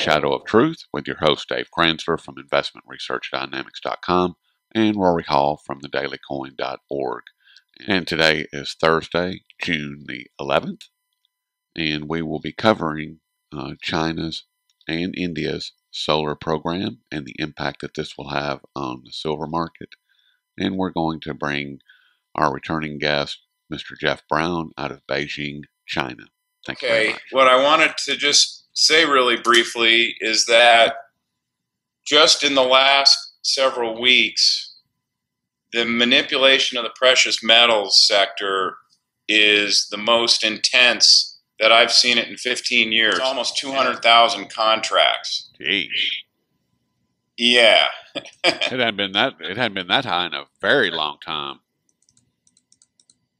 Shadow of Truth with your host Dave Kranzler from investmentresearchdynamics.com and Rory Hall from thedailycoin.org. And today is Thursday, June the 11th, and we will be covering China's and India's solar program and the impact that this will have on the silver market. And we're going to bring our returning guest, Mr. Jeff Brown, out of Beijing, China. Thank you very much. What I wanted to just say really briefly is that just in the last several weeks, the manipulation of the precious metals sector is the most intense that I've seen it in 15 years. It's almost 200,000 contracts. Jeez. Yeah. It hadn't been that high in a very long time.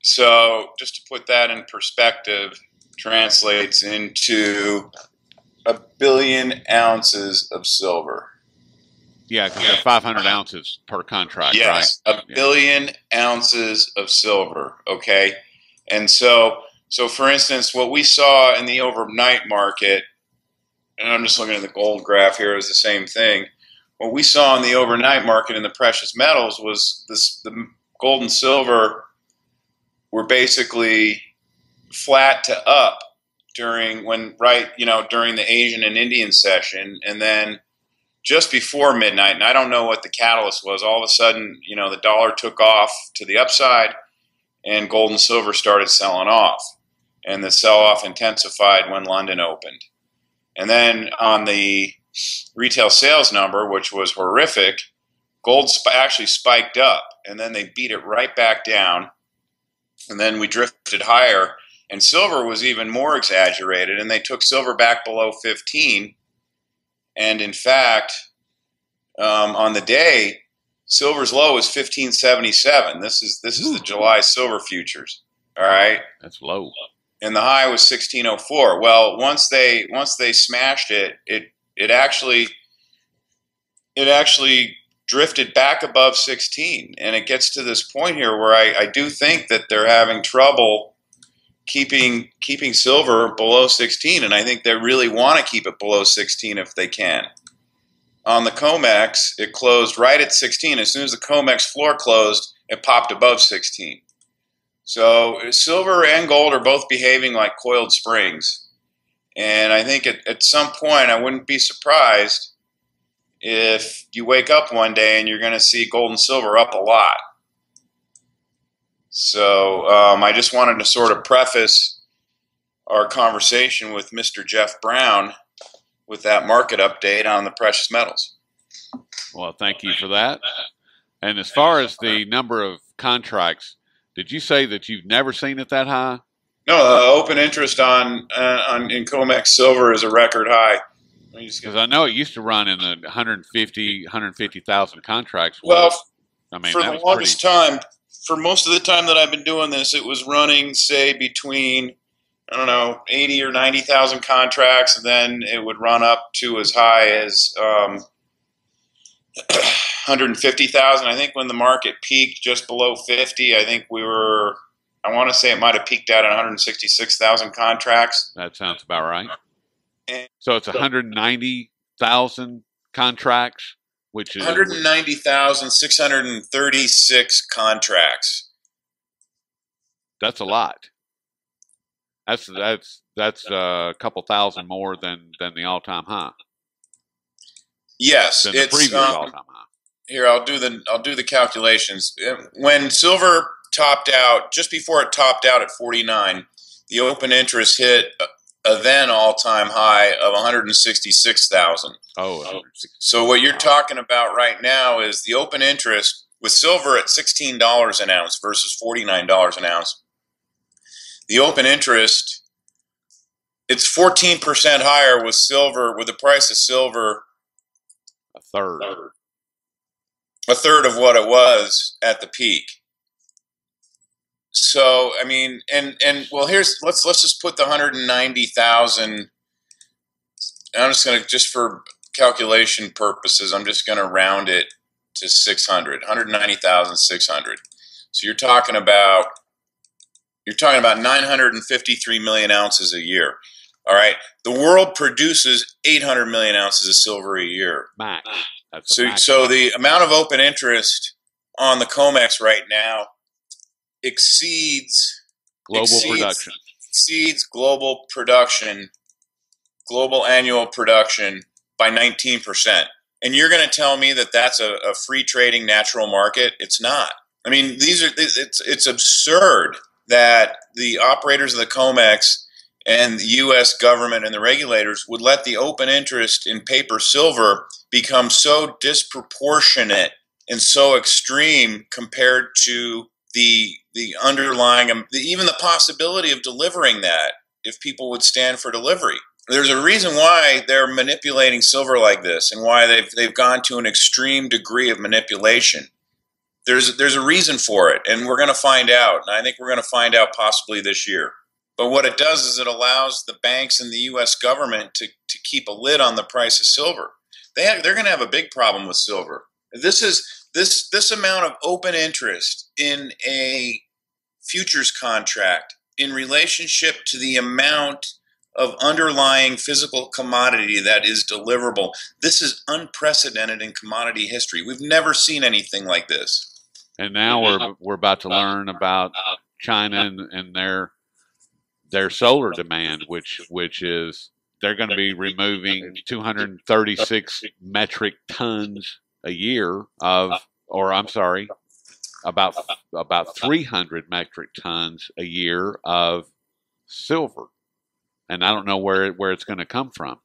So just to put that in perspective, translates into 1 billion ounces of silver. Yeah, because they're 500 ounces per contract, yes, right? Yes, 1 billion ounces of silver, okay? And so for instance, what we saw in the overnight market, and I'm just looking at the gold graph here, is the same thing. What we saw in the overnight market in the precious metals was the gold and silver were basically flat to up during the Asian and Indian session, and then just before midnight, and I don't know what the catalyst was, all of a sudden, the dollar took off to the upside and gold and silver started selling off. And the sell-off intensified when London opened. And then on the retail sales number, which was horrific, gold actually spiked up, and then they beat it right back down, and then we drifted higher, and silver was even more exaggerated, and they took silver back below 15. And in fact, on the day, silver's low is 1577. This is the July silver futures. All right, that's low. And the high was 1604. Well, once they smashed it, it actually drifted back above 16, and it gets to this point here where I do think that they're having trouble keeping silver below 16, and I think they really want to keep it below 16 if they can. On the COMEX, it closed right at 16. As soon as the COMEX floor closed, it popped above 16. So silver and gold are both behaving like coiled springs. And I think at some point, I wouldn't be surprised if you wake up one day and you're going to see gold and silver up a lot. So I just wanted to sort of preface our conversation with Mr. Jeff Brown with that market update on the precious metals. Well, thank you for that. And as far as the number of contracts, did you say that you've never seen it that high? No, open interest in COMEX silver is a record high. Because I know it used to run in the 150,000 contracts. Well, for the longest time, for most of the time that I've been doing this, it was running, say, between, 80 or 90,000 contracts, and then it would run up to as high as 150,000. I think when the market peaked just below 50, I want to say it might have peaked out at 166,000 contracts. That sounds about right. So it's 190,000 contracts, which is 190,636 contracts. That's a lot. That's a couple thousand more than the all-time high. Yes, than the previous all-time high. Here, I'll do the calculations. When silver topped out, just before it topped out at 49, the open interest hit a then all-time high of 166,000. Oh, so what you're talking about right now is the open interest with silver at $16 an ounce versus $49 an ounce. The open interest, it's 14% higher with silver, with the price of silver a third of what it was at the peak. So I mean, and well, let's just put the 190,000. I'm just going to, just for calculation purposes, I'm just going to round it to 600, 190,600. So you're talking about 953 million ounces a year. All right. The world produces 800 million ounces of silver a year. Max. That's So the amount of open interest on the COMEX right now exceeds production. Exceeds global production, global annual production by 19%. And you're going to tell me that that's a free trading natural market? It's not. I mean, it's absurd that the operators of the COMEX and the U.S. government and the regulators would let the open interest in paper silver become so disproportionate and so extreme compared to the underlying, even the possibility of delivering that if people would stand for delivery. There's a reason why they're manipulating silver like this, and why they've gone to an extreme degree of manipulation. There's a reason for it, and we're going to find out. And I think we're going to find out possibly this year. But what it does is it allows the banks and the U.S. government to keep a lid on the price of silver. They're going to have a big problem with silver. This amount of open interest in a futures contract in relationship to the amount of underlying physical commodity that is deliverable. This is unprecedented in commodity history. We've never seen anything like this. And now we're about to learn about China and their solar demand, which is they're going to be removing 236 metric tons a year of, or I'm sorry, about 300 metric tons a year of silver. And I don't know where it's going to come from.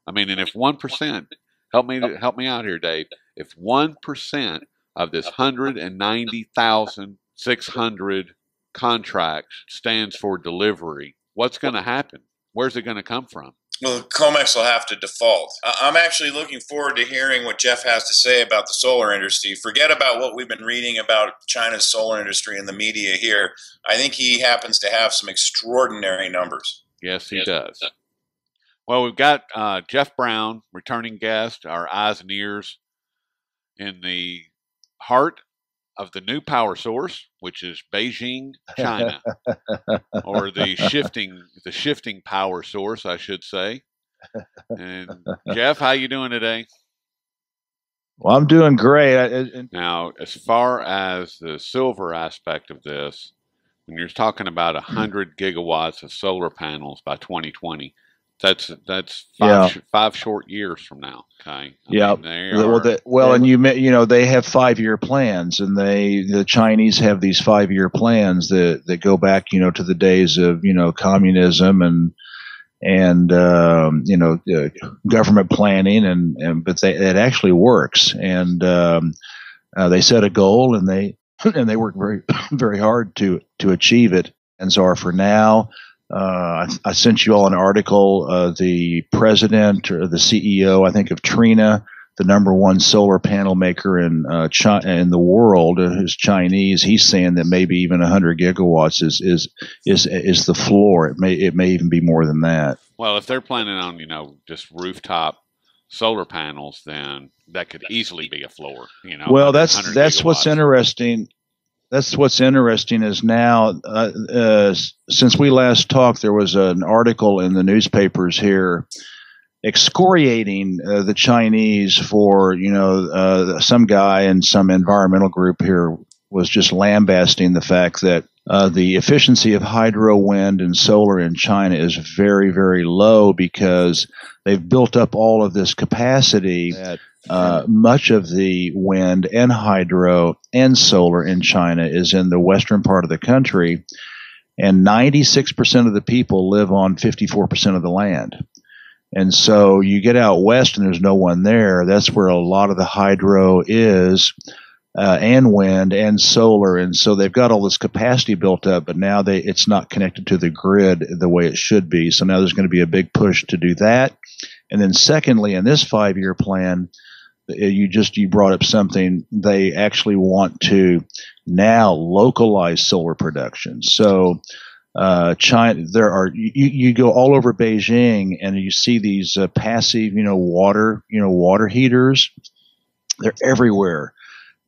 I mean, and if 1%, help me out here, Dave. If 1% of this 190,600 contracts stands for delivery, what's going to happen? Where's it going to come from? Well, COMEX will have to default. I'm actually looking forward to hearing what Jeff has to say about the solar industry. Forget about what we've been reading about China's solar industry in the media here. I think he happens to have some extraordinary numbers. Yes, he does. Well, we've got Jeff Brown, returning guest, our eyes and ears in the heart of the new power source, which is Beijing, China, or the shifting power source, I should say. And Jeff, how you doing today? Well, I'm doing great. Now, as far as the silver aspect of this, when you're talking about 100 gigawatts of solar panels by 2020, that's five short years from now. Okay. Yeah. And you know they have 5-year plans, and the Chinese have these 5-year plans that go back to the days of communism and government planning but it actually works, and they set a goal and they work very very hard to achieve it. And so for now. I sent you all an article. The president or the CEO, I think, of Trina, the #1 solar panel maker in the world, is Chinese. He's saying that maybe even 100 gigawatts is the floor. It may even be more than that. Well, if they're planning on just rooftop solar panels, then that could easily be a floor. Well, that's what's interesting. That's what's interesting is now, since we last talked, there was an article in the newspapers here excoriating the Chinese for, some guy in some environmental group here was just lambasting the fact that the efficiency of hydro, wind, and solar in China is very, very low because they've built up all of this capacity that much of the wind and hydro and solar in China is in the western part of the country, and 96% of the people live on 54% of the land. And so you get out west and there's no one there. That's where a lot of the hydro is, and wind and solar. And so they've got all this capacity built up, but now it's not connected to the grid the way it should be. So now there's going to be a big push to do that. And then secondly, in this 5-year plan, you brought up something. They actually want to now localize solar production. So China, you go all over Beijing and you see these passive, water heaters. They're everywhere.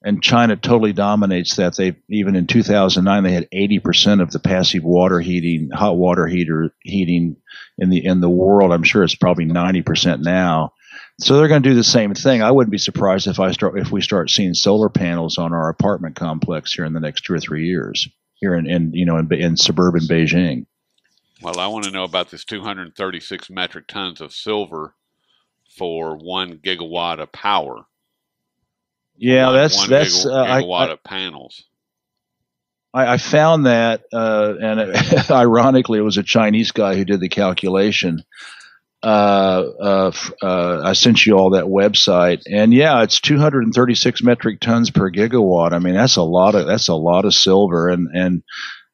and China totally dominates that. They even in 2009 they had 80% of the passive water heating, hot water heating in the world. I'm sure it's probably 90% now. So they're going to do the same thing. I wouldn't be surprised if we start seeing solar panels on our apartment complex here in the next 2 or 3 years here in suburban Beijing. Well, I want to know about this 236 metric tons of silver for 1 gigawatt of power. Yeah, that's gigawatt of panels. I found that, and ironically, it was a Chinese guy who did the calculation. I sent you all that website, and yeah, it's 236 metric tons per gigawatt. I mean, that's a lot of silver. And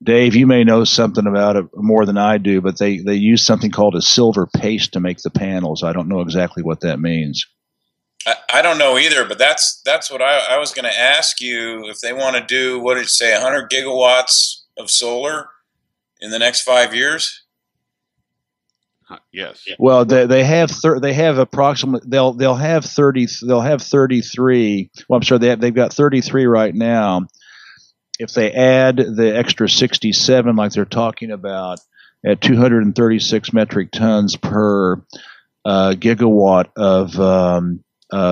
Dave, you may know something about it more than I do, but they use something called a silver paste to make the panels. I don't know exactly what that means. I don't know either, but that's what I was going to ask you. If they want to do, what did you say, 100 gigawatts of solar in the next 5 years? Yes. Well, they have approximately they'll have 33. Well, I'm sorry, they've got 33 right now. If they add the extra 67, like they're talking about, at 236 metric tons per gigawatt of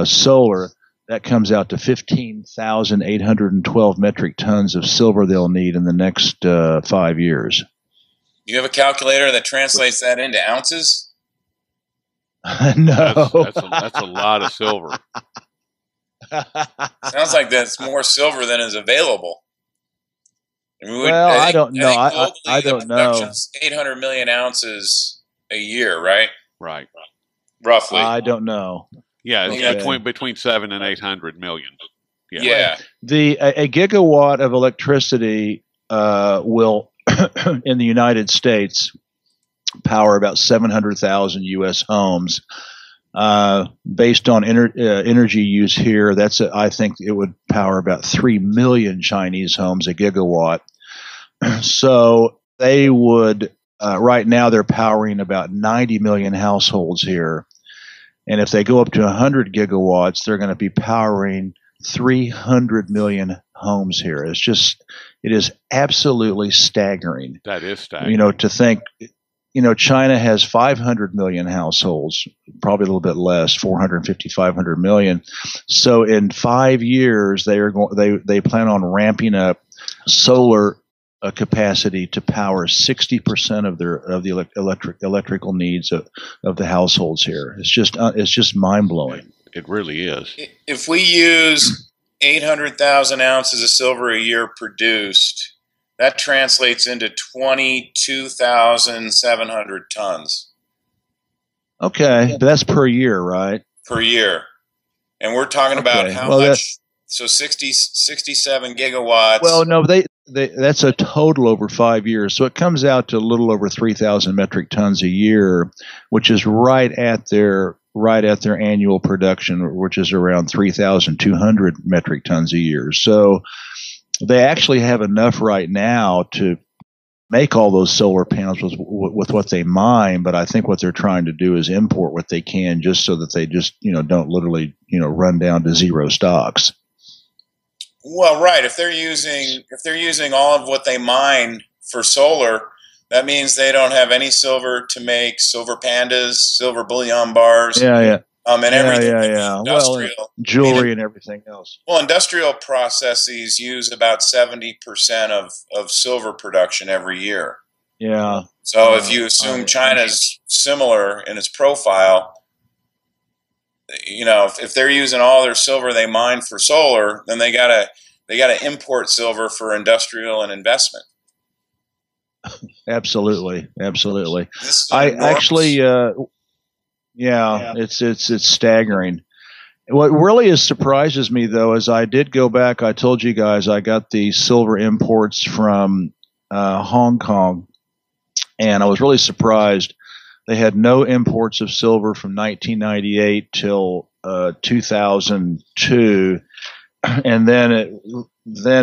solar, that comes out to 15,812 metric tons of silver they'll need in the next 5 years. You have a calculator that translates that into ounces? No. That's a lot of silver. Sounds like that's more silver than is available. I mean, I don't know. I don't the know. production's 800 million ounces a year, right? Right. Roughly. I don't know. Yeah, it's Okay. between 7 and 800 million. Yeah. A gigawatt of electricity will in the United States power about 700,000 U.S. homes. Based on energy use here, I think it would power about 3 million Chinese homes, a gigawatt. So they would, right now they're powering about 90 million households here. And if they go up to 100 gigawatts, they're going to be powering 300 million homes here. It is absolutely staggering. That is staggering. To think, China has 500 million households, probably a little bit less, 450, 500 million. So in 5 years, they plan on ramping up solar capacity to power 60% of the electrical needs of the households here. It's just mind blowing. It really is. If we use 800,000 ounces of silver a year produced, that translates into 22,700 tons. Okay, but that's per year, right? Per year. And we're talking about how much? So 67 gigawatts. Well, no, that's a total over 5 years. So it comes out to a little over 3,000 metric tons a year, which is right at their annual production, which is around 3,200 metric tons a year. So they actually have enough right now to make all those solar panels with what they mine, but I think what they're trying to do is import what they can, just so that they just don't literally run down to zero stocks. Well, right. If they're using all of what they mine for solar, that means they don't have any silver to make silver pandas, silver bullion bars. Yeah. And everything. Yeah. Well, jewelry and everything else. Well, industrial processes use about 70% of silver production every year. Yeah. So if you assume China's similar in its profile, if they're using all their silver they mine for solar, then they gotta import silver for industrial and investment. Absolutely. I actually, it's staggering. What really surprises me, though, is I did go back. I told you guys I got the silver imports from Hong Kong, and I was really surprised. They had no imports of silver from 1998 till 2002, and then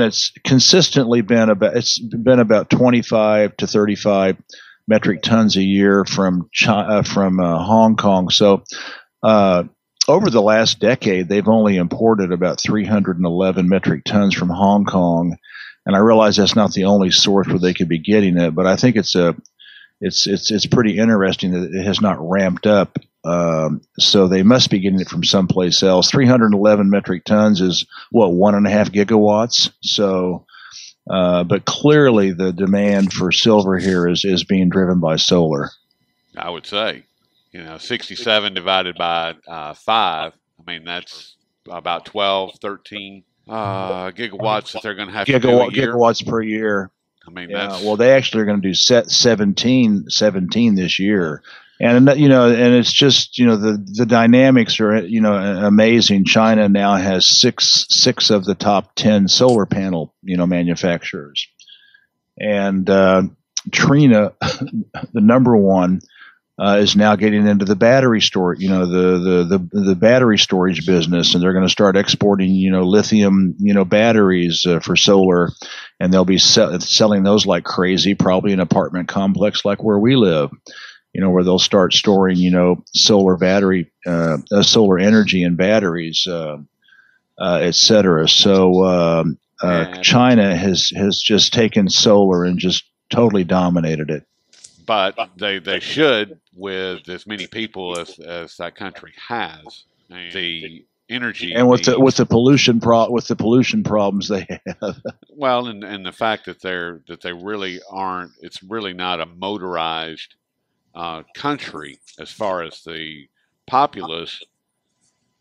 it's consistently been about 25 to 35 metric tons a year from Hong Kong. So over the last decade, they've only imported about 311 metric tons from Hong Kong, and I realize that's not the only source where they could be getting it, but I think it's pretty interesting that it has not ramped up. So they must be getting it from someplace else. 311 metric tons is what, 1.5 gigawatts. So, but clearly the demand for silver here is being driven by solar. I would say, 67 divided by 5. I mean, that's about 12, 13 gigawatts that they're going to have to do a year. Gigawatts per year. I mean, well, they actually are going to do 17 this year. And, and it's just, the dynamics are, amazing. China now has six of the top 10 solar panel, manufacturers. And Trina, the number one, is now getting into the battery storage, the battery storage business, and they're going to start exporting, lithium, batteries for solar, and they'll be selling those like crazy, probably in an apartment complex like where we live, where they'll start storing, solar energy in batteries, et cetera. So China has just taken solar and just totally dominated it. But they should, with as many people as that country has, the energy and with the pollution problems they have. Well, and the fact that they really aren't. It's really not a motorized country as far as the populace.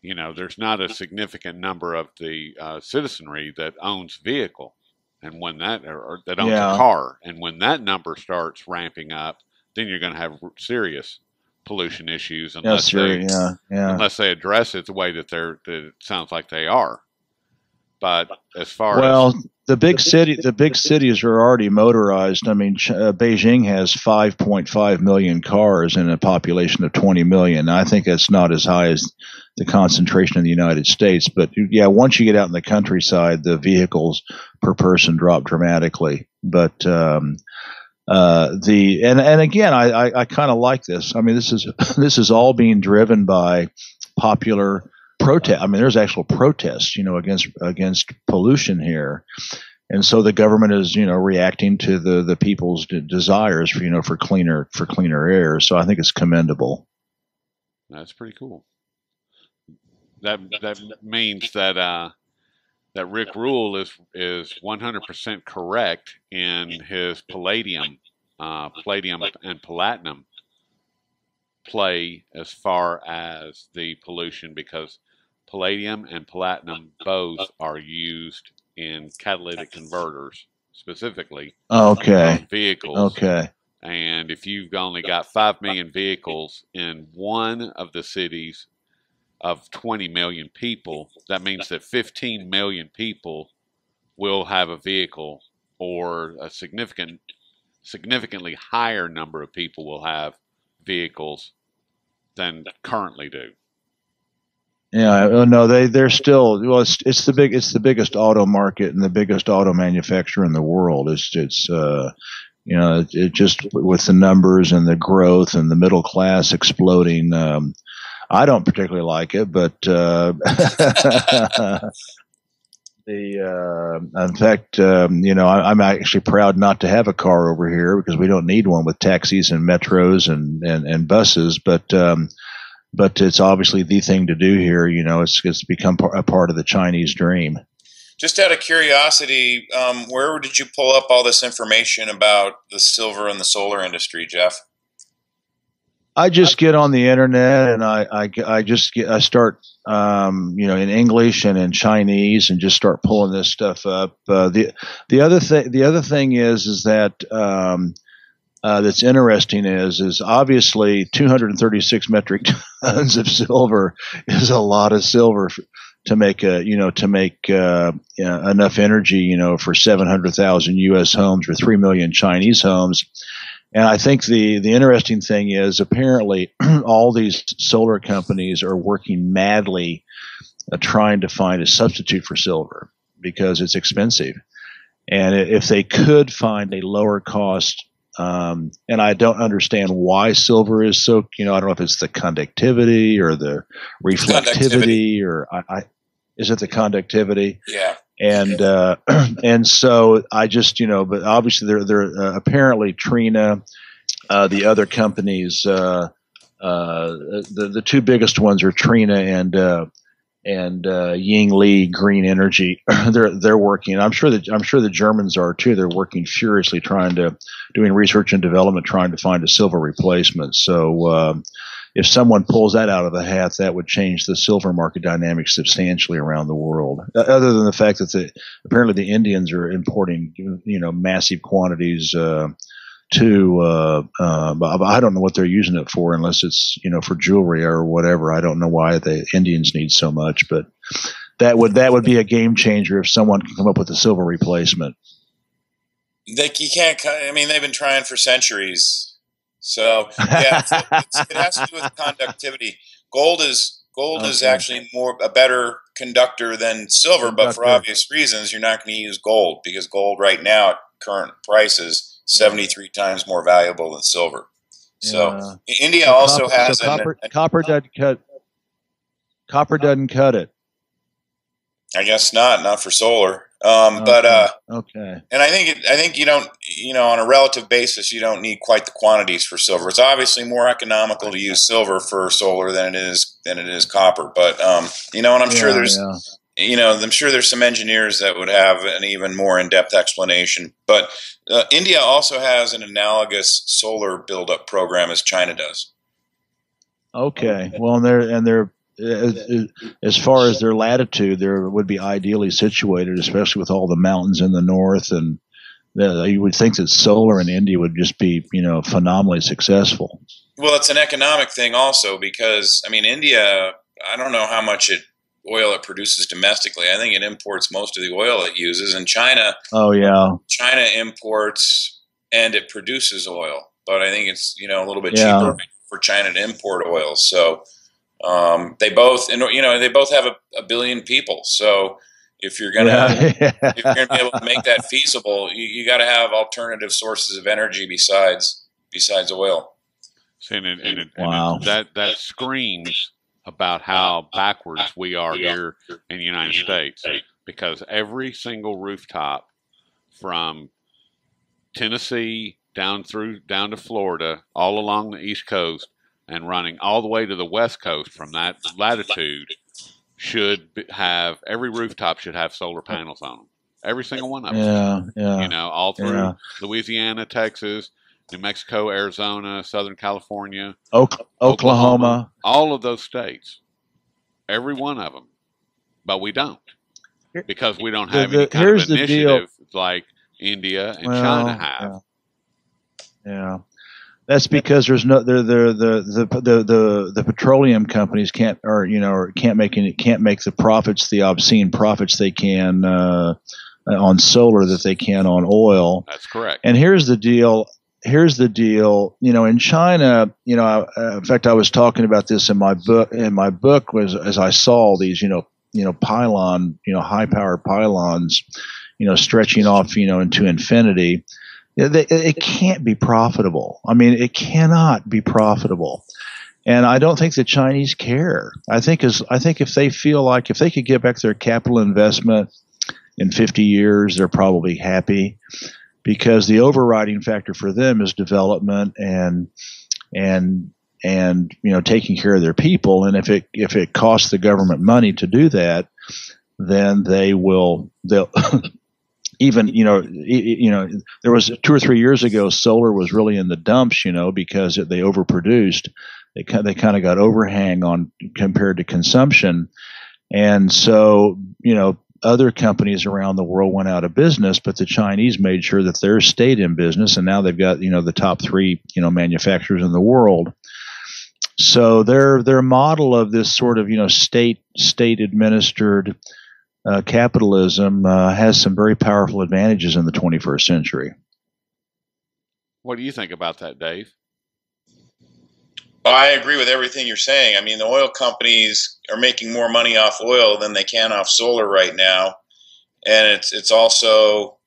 There's not a significant number of the citizenry that owns vehicle. And when that owns a car, and when that number starts ramping up, then you're going to have serious pollution issues unless they address it the way that it sounds like they are. But as far as the big cities are already motorized. I mean, Beijing has 5.5 million cars and a population of 20 million. I think that's not as high as the concentration in the United States. But once you get out in the countryside, the vehicles per person drop dramatically. But again, I kind of like this. I mean, this is all being driven by popular protest. I mean, there's actual protests, against pollution here, and so the government is, reacting to the people's desires for cleaner air. So I think it's commendable. That's pretty cool. That means that Rick Rule is 100% correct in his palladium and platinum play as far as the pollution, because palladium and platinum both are used in catalytic converters, specifically vehicles. Okay. And if you've only got 5 million vehicles in one of the cities of 20 million people, that means that 15 million people will have a vehicle, or a significantly higher number of people will have vehicles than currently do. Yeah, no, they're still, well, it's the biggest auto market and the biggest auto manufacturer in the world. It's it just, with the numbers and the growth and the middle class exploding. I don't particularly like it, but in fact, I'm actually proud not to have a car over here, because we don't need one with taxis and metros and buses. But it's obviously the thing to do here. It's become a part of the Chinese dream. Just out of curiosity, where did you pull up all this information about the silver and the solar industry, Jeff? I just get on the internet and I start in English and in Chinese, and just start pulling this stuff up. The other thing is that that's interesting is obviously 236 metric tons of silver is a lot of silver to make enough energy for 700,000 U.S. homes or 3 million Chinese homes. And I think the interesting thing is, apparently all these solar companies are working madly trying to find a substitute for silver, because it's expensive. And if they could find a lower cost And I don't understand why silver is so. I don't know if it's the conductivity or the reflectivity, or is it the conductivity? Yeah. And and so I just but obviously they're apparently Trina, the other companies, the two biggest ones are Trina and Yingli Green Energy. they're working. I'm sure the Germans are too. They're working furiously doing research and development, trying to find a silver replacement. So if someone pulls that out of the hat, that would change the silver market dynamics substantially around the world. Other than the fact that apparently the Indians are importing massive quantities. I don't know what they're using it for, unless it's for jewelry or whatever. I don't know why the Indians need so much, but that would be a game changer if someone can come up with a silver replacement. You can't. I mean, they've been trying for centuries. So yeah, it has to do with conductivity. Gold is actually a better conductor than silver, but for obvious reasons, you're not going to use gold, because gold right now at current prices 73 times more valuable than silver. So India also has copper doesn't cut. Copper doesn't cut it. I guess not for solar. Okay. And I think you don't, on a relative basis, you don't need quite the quantities for silver. It's obviously more economical to use silver for solar than it is copper. But and I'm sure there's I'm sure there's some engineers that would have an even more in-depth explanation. But India also has an analogous solar buildup program as China does. Okay. Well, they're as far as their latitude, they would be ideally situated, especially with all the mountains in the north. And you would think that solar in India would just be, phenomenally successful. Well, it's an economic thing also, because, India, I don't know how much oil it produces domestically. I think it imports most of the oil it uses. And China, China imports and it produces oil. But I think it's, a little bit cheaper for China to import oil. So they both have a billion people. So if you're gonna be able to make that feasible, you got to have alternative sources of energy besides oil. That screams about how backwards we are here in the United States, because every single rooftop from Tennessee down to Florida, all along the East Coast, and running all the way to the West Coast from that latitude, every rooftop should have solar panels on them. Every single one of them. All through Louisiana, Texas, New Mexico, Arizona, Southern California, Oklahoma, all of those states. Every one of them. But we don't. Because we don't have any kind of initiative like India and China have. Yeah. That's because there's no the petroleum companies can't make the obscene profits they can on solar that they can on oil. That's correct. And here's the deal. In China, in fact, I was talking about this in my book. And my book was, as I saw these, pylon, high power pylons, stretching off, into infinity. It can't be profitable. It cannot be profitable. And I don't think the Chinese care. I think if they feel like if they could get back their capital investment in 50 years, they're probably happy, because the overriding factor for them is development and taking care of their people. And if it costs the government money to do that, then they'll even, there was 2 or 3 years ago, solar was really in the dumps, because they overproduced. They kind of got overhang on compared to consumption. And so, other companies around the world went out of business, but the Chinese made sure that theirs stayed in business. And now they've got, the top 3, manufacturers in the world. So their model of this sort of, state administered capitalism has some very powerful advantages in the 21st century. What do you think about that, Dave? I agree with everything you're saying. The oil companies are making more money off oil than they can off solar right now, and it's also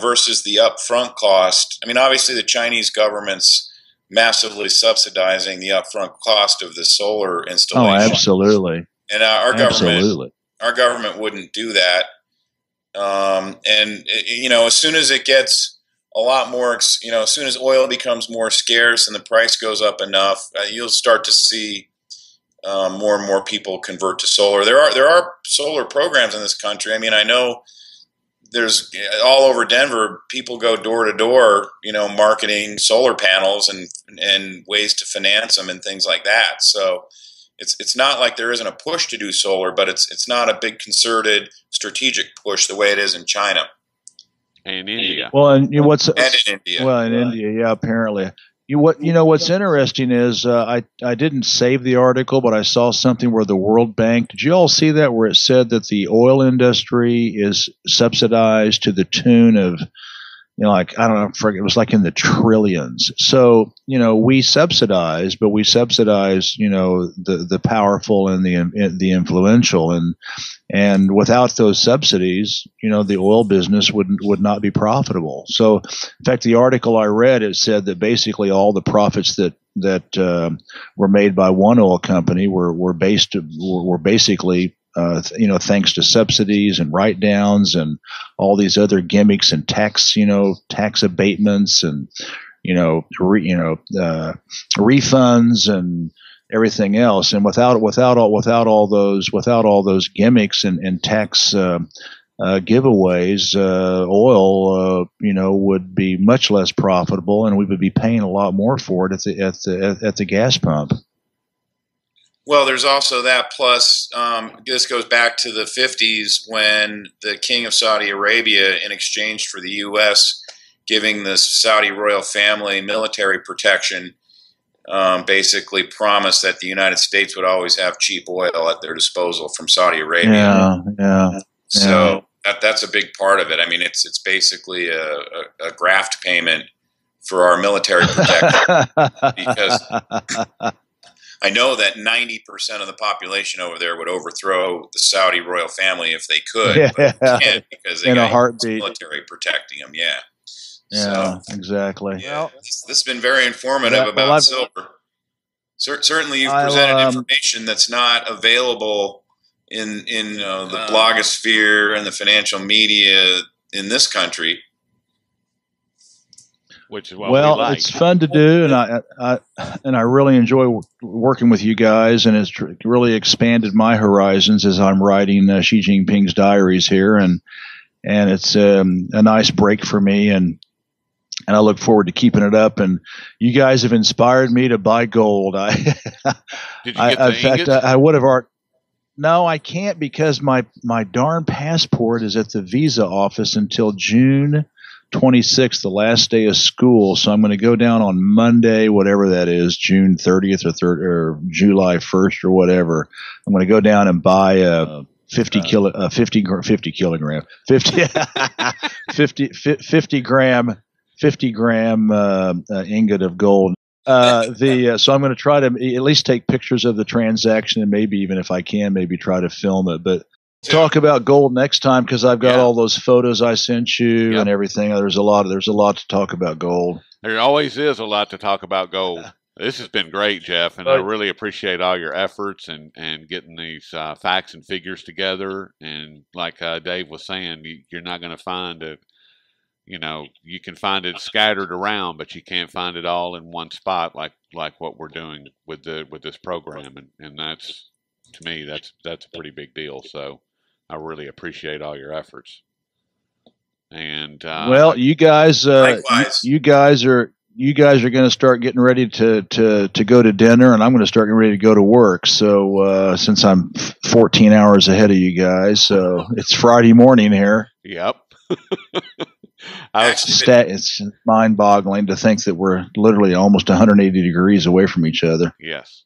versus the upfront cost. I mean, obviously the Chinese government's massively subsidizing the upfront cost of the solar installation. Oh, absolutely. And our government wouldn't do that. As soon as it gets a lot more, as soon as oil becomes more scarce and the price goes up enough, you'll start to see more and more people convert to solar. There are solar programs in this country. I mean, I know there's all over Denver, people go door to door, marketing solar panels and ways to finance them and things like that. So it's not like there isn't a push to do solar, but it's not a big concerted strategic push the way it is in China and India. Well, and in India. Well, in India, yeah, apparently. What's interesting is I didn't save the article, but I saw something where the World Bank. Did you all see that where it said that the oil industry is subsidized to the tune of, like, I don't know, it was like in the trillions. So we subsidize, but we subsidize the powerful and the influential, and without those subsidies, the oil business would not be profitable. So, in fact, the article I read, it said that basically all the profits that were made by one oil company were basically thanks to subsidies and write downs and all these other gimmicks and tax abatements and refunds and everything else. And without all those gimmicks and tax giveaways, oil would be much less profitable, and we would be paying a lot more for it at the gas pump. Well, there's also that, plus this goes back to the 50s when the King of Saudi Arabia, in exchange for the U.S. giving the Saudi royal family military protection, basically promised that the United States would always have cheap oil at their disposal from Saudi Arabia. Yeah. So that's a big part of it. I mean, it's basically a graft payment for our military protection because I know that 90% of the population over there would overthrow the Saudi royal family if they could, but they can't because they got military protecting them. Yeah. Yeah, so, exactly. Yeah, this has been very informative about silver. Certainly, you've presented information that's not available in the blogosphere and the financial media in this country. Which is what we like. It's fun to do, and I really enjoy working with you guys, and it's really expanded my horizons as I'm writing Xi Jinping's diaries here, and it's a nice break for me, and I look forward to keeping it up. And you guys have inspired me to buy gold. Did you get the ingots? I would have already. No, I can't because my darn passport is at the visa office until June 26th, the last day of school. So I'm going to go down on Monday, whatever that is, June 30th or July 1st or whatever. I'm going to go down and buy a 50 gram ingot of gold. So I'm going to try to at least take pictures of the transaction, and maybe even if I can, maybe try to film it. But talk about gold next time, because I've got all those photos I sent you and everything. There's a lot to talk about gold. There always is a lot to talk about gold. This has been great, Jeff, and I really appreciate all your efforts and getting these facts and figures together. And like Dave was saying, you're not going to find it. You can find it scattered around, but you can't find it all in one spot like what we're doing with this program, and that's, to me, that's a pretty big deal. So I really appreciate all your efforts. And you guys are going to start getting ready to go to dinner, and I'm going to start getting ready to go to work. So since I'm 14 hours ahead of you guys, so it's Friday morning here. Yep. It's mind-boggling to think that we're literally almost 180 degrees away from each other. Yes.